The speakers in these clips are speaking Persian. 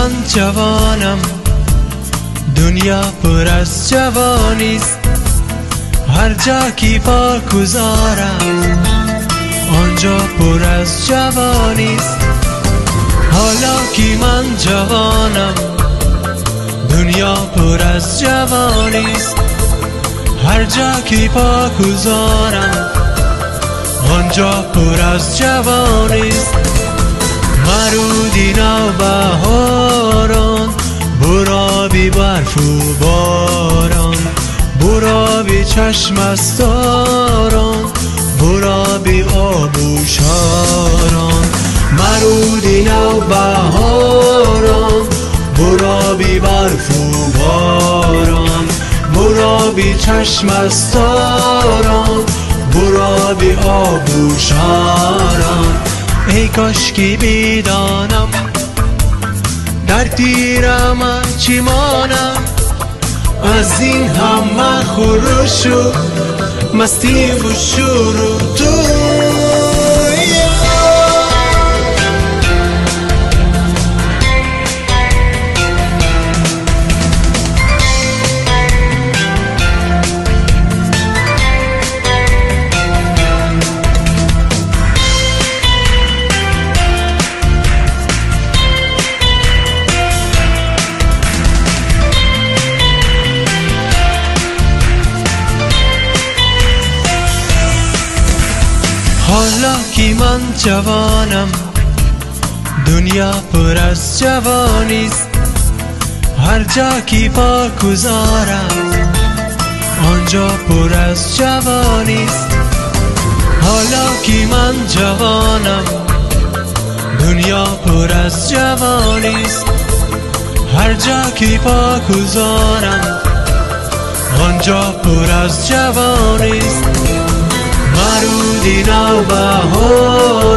من جوانم، دنیا پر از جوانیست. هر جا که پا گذارم آنجا پر از جوانیست. حالا که من جوانم، دنیا پر از جوانیست. هر جا که پا گذارم آنجا پر از جوانیست. مرودی نوبهاران، برا بی برف و باران، برا بی چشم استاران، برا بی آب و شاران. مرودی نوبهاران، برا بی برف و باران، برا بی چشم استاران، برا بی آب و شاران. ای کاش که بدانم در تیر من چی مانم، از این همه خروش و مستی و شور و حالا که من جوانم، دنیا پر از جوانیست. هر جا که پا گذارم آنجا پر از جوانیست. حالا که من جوانم، دنیا پر از جوانیست. هر جا که پا گذارم آنجا پر از جوانیست. مرودی نوبهاران،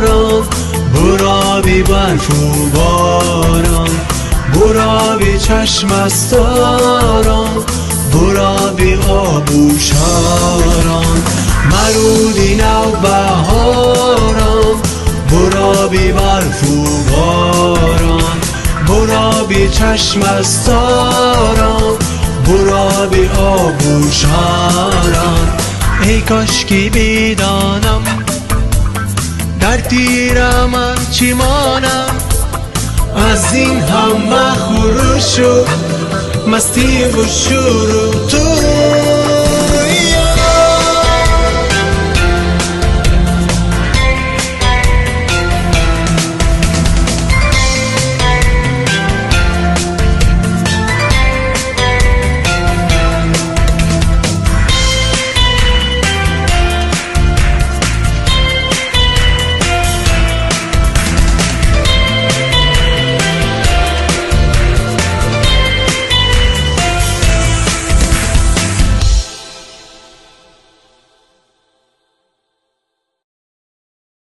برا بی برف و باران، برا بی چشم استاران، برا بی آب و شاران. مرودی نوبهاران، برا بی برف و باران، برا بی چشم استاران، برا بی آب و شاران. ای کاش که بدانم در تیر من چی مانم، از این همه خروش و مستی و شور و